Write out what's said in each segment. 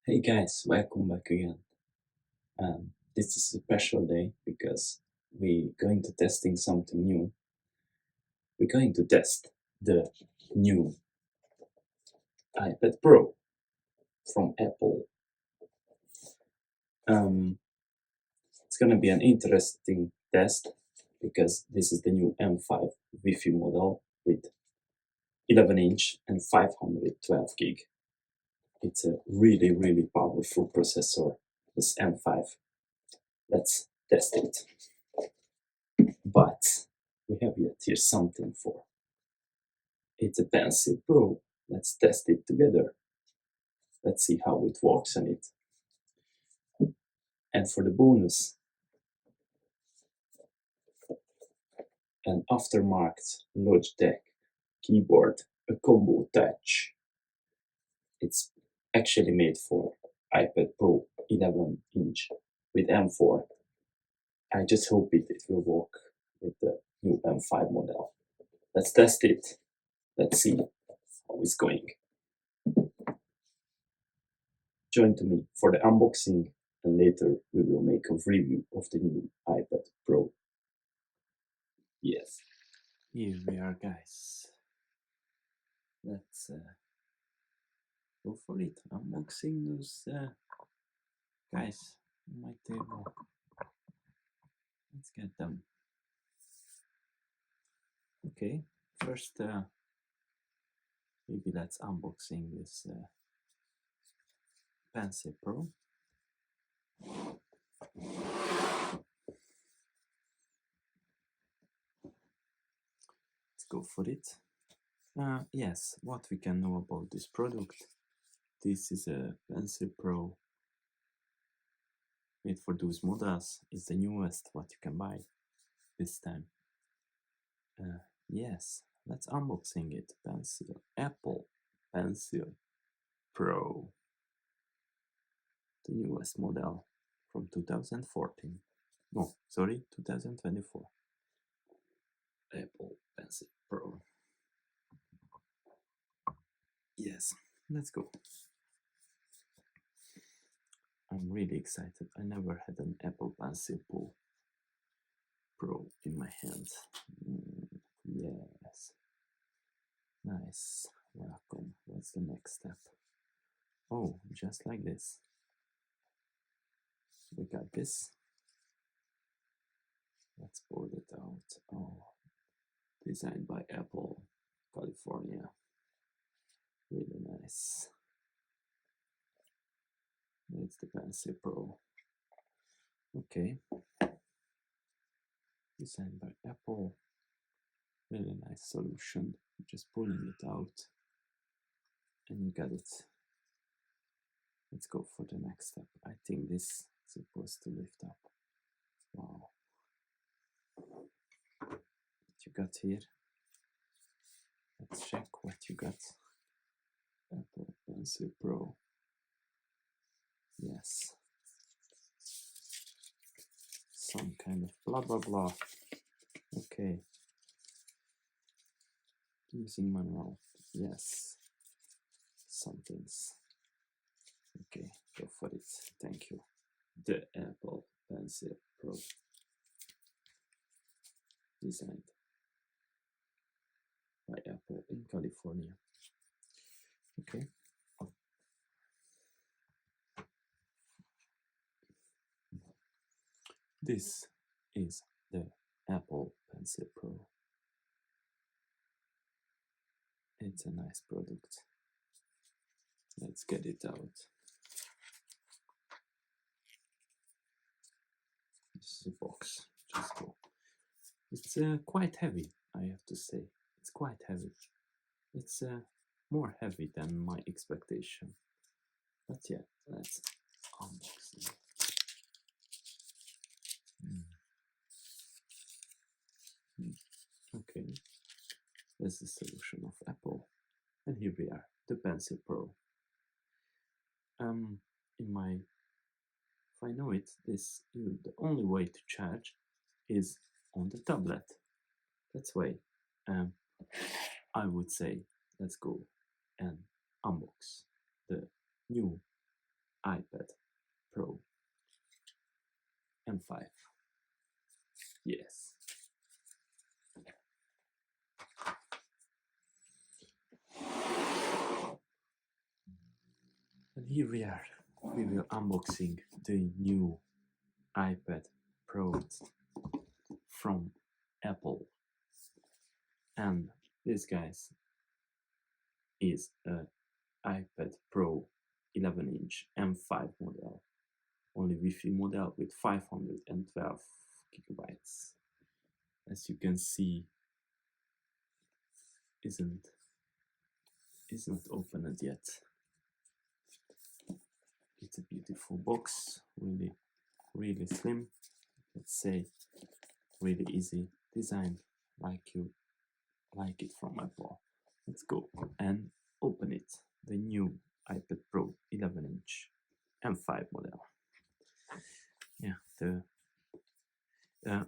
Hey guys, welcome back again. This is a special day because we're going to testing something new. We're going to test the new iPad Pro from Apple. Um, it's gonna be an interesting test because this is the new M5 Wi-Fi model with 11-inch and 512 gig. It's a really powerful processor, this M5. Let's test it. But we have yet here something for. It's a Pencil Pro. Let's test it together. Let's see how it works on it. And for the bonus, an aftermarket Logitech keyboard, a combo touch. It's actually made for iPad Pro 11-inch with M4. I just hope it will work with the new M5 model. Let's test it. Let's see how it's going. Join to me for the unboxing, and later we will make a review of the new iPad Pro. Yes, here we are, guys. Let's go for it. Unboxing those guys on my table. Let's get them. Okay, first maybe let's unboxing this Pencil Pro. Let's go for it. Yes, what we can know about this product. This is a Pencil Pro made for those models. It's the newest what you can buy this time. Yes, let's unboxing it. Pencil, Apple Pencil Pro, the newest model from 2014. No, sorry, 2024. Apple Pencil Pro. Yes, let's go. I'm really excited. I never had an Apple Pencil Pro in my hands. Yes. Nice. Welcome. What's the next step? Oh, just like this. We got this. Let's pull it out. Oh, designed by Apple, California. Really nice. It's the Pencil Pro. Okay. Designed by Apple. Really nice solution. Just pulling it out. And you got it. Let's go for the next step. I think this is supposed to lift up. Wow. What you got here? Let's check what you got. Apple Pencil Pro. Yes. Some kind of blah blah blah. Okay. Using manual. Yes. Some things. Okay, go for it. Thank you. The Apple Pencil Pro. Designed by Apple in California. Okay. This is the Apple Pencil Pro. It's a nice product. Let's get it out. This is a box. Just go. It's quite heavy, I have to say. It's quite heavy. It's more heavy than my expectation. But yeah, let's unbox it. Okay, that's the solution of Apple. And here we are, the Pencil Pro. If I know it, the only way to charge is on the tablet. That's why I would say let's go and unbox the new iPad Pro M5. Yes. And here we are. We will unboxing the new iPad Pro from Apple. And this, guys, is a iPad Pro 11-inch M5 model, only Wi-Fi model with 512 gigabytes. As you can see, is not opened yet. It's a beautiful box, really slim. Let's say really easy design, like you like it from Apple. Let's go and open it. The new iPad Pro 11-inch M5 model. Yeah,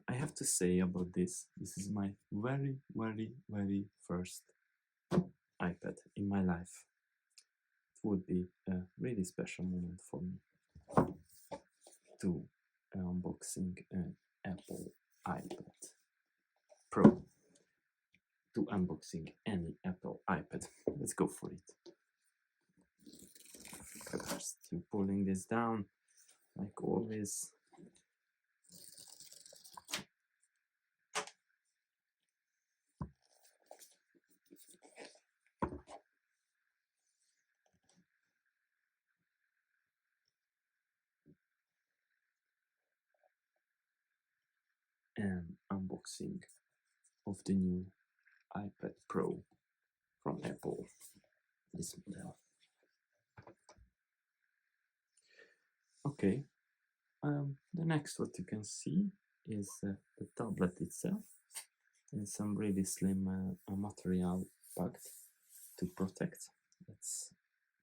I have to say about this is my very first iPad in my life. It would be a really special moment for me to unboxing an Apple iPad Pro, to unboxing any Apple iPad. Let's go for it. First, you're pulling this down like always. And unboxing of the new iPad Pro from Apple, this model. Okay, the next what you can see is the tablet itself and some really slim material packed to protect. Let's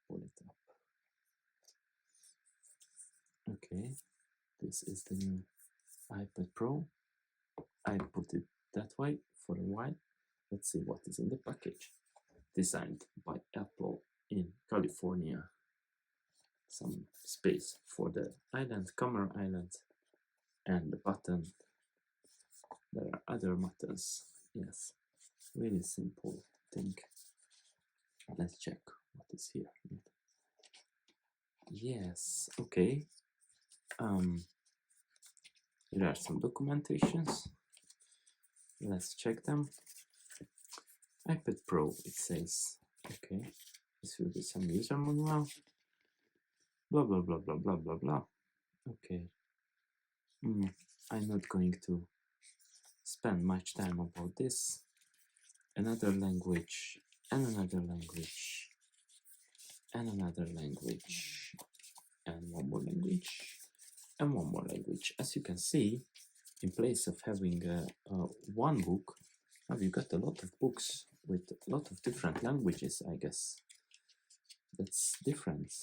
pull it up. Okay, this is the new iPad Pro. I put it that way for a while. Let's see what is in the package. Designed by Apple in California. Some space for the island, camera island, and the button. There are other buttons. Yes, really simple thing. Let's check what is here. Yes, okay. There are some documentations. Let's check them. iPad Pro, it says. Okay, this will be some user manual. Blah blah blah blah blah blah blah. Okay. I'm not going to spend much time about this. Another language, and another language, and another language, and one more language, and one more language. As you can see, in place of having one book, now you got a lot of books with a lot of different languages, I guess. That's different.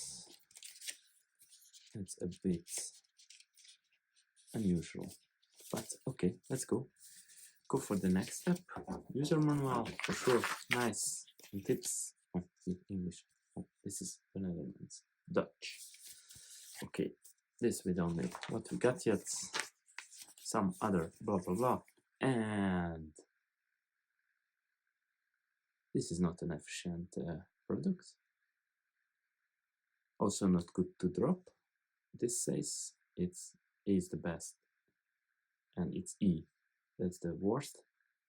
It's a bit unusual, but okay, let's go for the next step. User manual for sure, nice. And tips. Oh, English. Oh, this is the Netherlands. Dutch. Okay, this we don't need. What we got yet? Some other blah blah blah. And this is not an efficient product. Also not good to drop. This says it's A is the best, and it's E. That's the worst.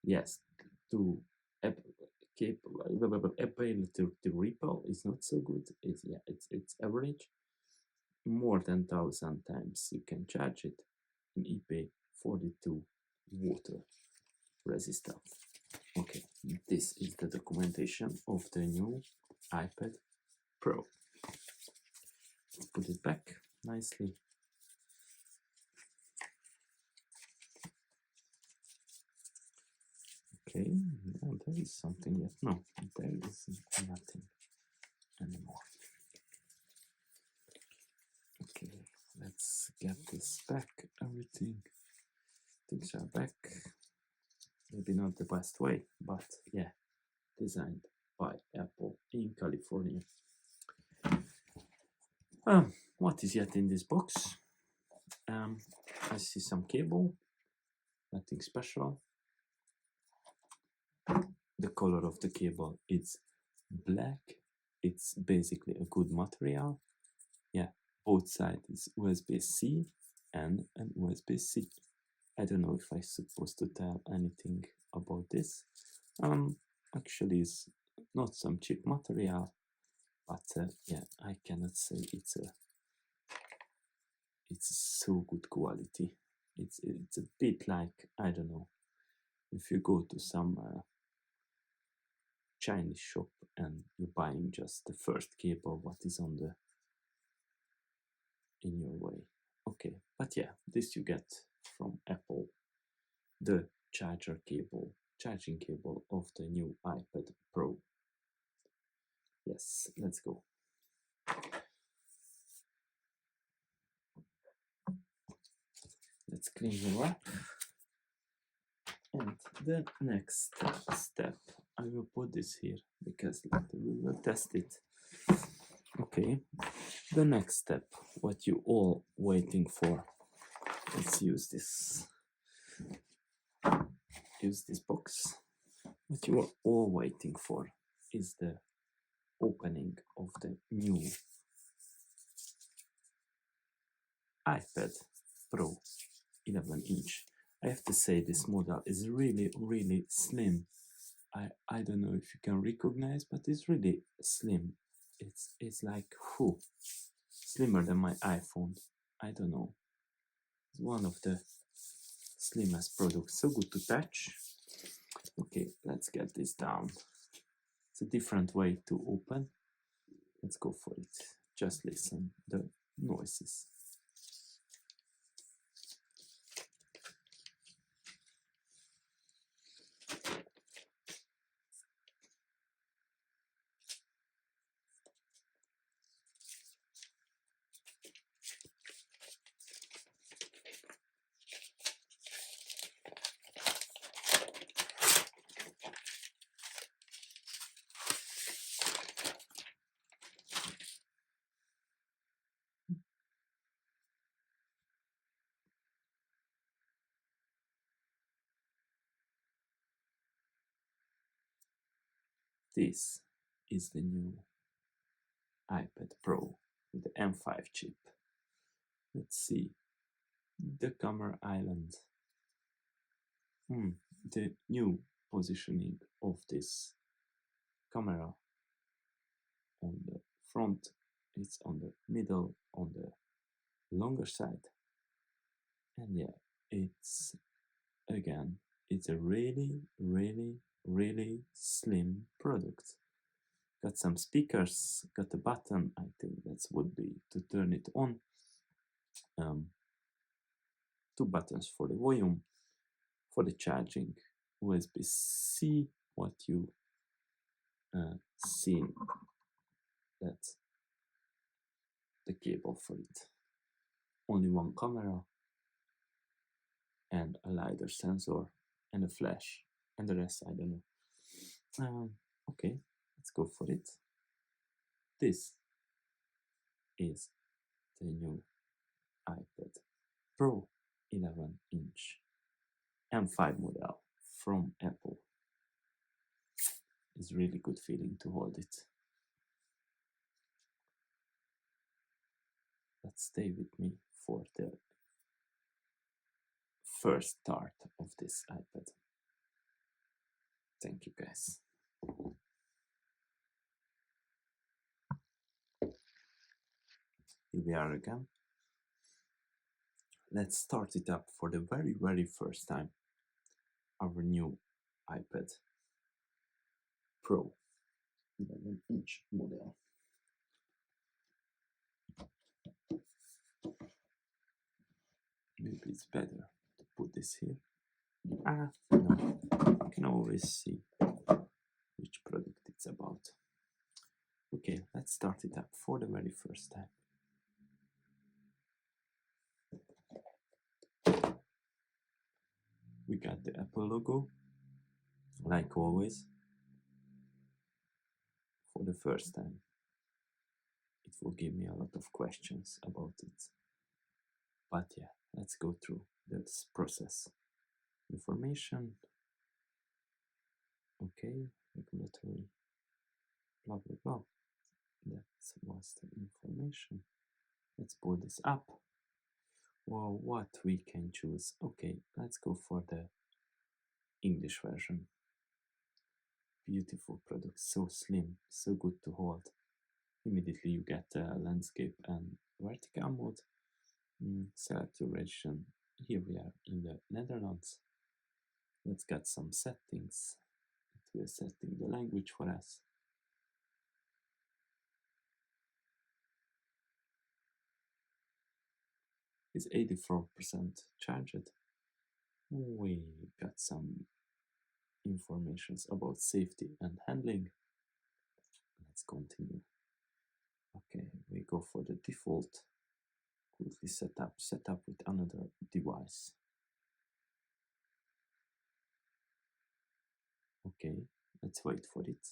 Yes, to able to repel is not so good. It's average. More than 1,000 times you can charge it in IP42 water resistant. Okay, this is the documentation of the new iPad Pro. Let's put it back nicely. Okay, now there is something yet. No, there is nothing anymore. Okay, let's get this back. Everything, things are back. Maybe not the best way, but yeah, designed by Apple in California. What what is yet in this box? I see some cable, nothing special. The color of the cable is black. It's basically a good material. Yeah, both sides is USB-C and an USB-C. I don't know if I'm supposed to tell anything about this. Actually, it's not some cheap material, but yeah, I cannot say it's so good quality. It's a bit like, I don't know, if you go to some Chinese shop and you're buying just the first cable what is on the in your way. Okay, but yeah, this you get from Apple, the charging cable of the new iPad Pro. Yes, let's go. Let's clean the wrap. And the next step, I will put this here because later we will test it. Okay, the next step, what you all waiting for. Let's use this box. What you are all waiting for is the opening of the new iPad Pro 11-inch. I have to say this model is really slim. I don't know if you can recognize, but it's really slim. It's like slimmer than my iPhone. I don't know. It's one of the slimmest products. So good to touch. Okay, let's get this down. It's a different way to open. Let's go for it. Just listen the noises. This is the new iPad Pro with the M5 chip. Let's see. The camera island. The new positioning of this camera on the front, it's on the middle, on the longer side. And yeah, it's again, it's a really slim product. Got some speakers, got a button, I think that would be to turn it on. Two buttons for the volume, for the charging, USB-C, what you seen, that's the cable for it. Only one camera, and a LiDAR sensor, and a flash, and the rest I don't know. Okay, let's go for it. This is the new iPad Pro 11-inch M5 model from Apple. It's really good feeling to hold it. Let's stay with me for the first start of this iPad. Thank you guys. Here we are again. Let's start it up for the very first time. Our new iPad Pro 11-inch model. Maybe it's better to put this here. No, you can always see which product it's about. Okay, let's start it up for the very first time. We got the Apple logo, like always. For the first time, it will give me a lot of questions about it. But yeah, let's go through this process. Information, okay, regulatory, blah blah blah. That was the information. Let's pull this up. Well, what we can choose? Okay, let's go for the English version. Beautiful product, so slim, so good to hold. Immediately you get landscape and vertical mode. Select your region. Here we are in the Netherlands. Let's get some settings. It will setting the language for us. It's 84% charged. We got some informations about safety and handling. Let's continue. Okay, we go for the default. Quickly set up with another device. Okay, let's wait for it.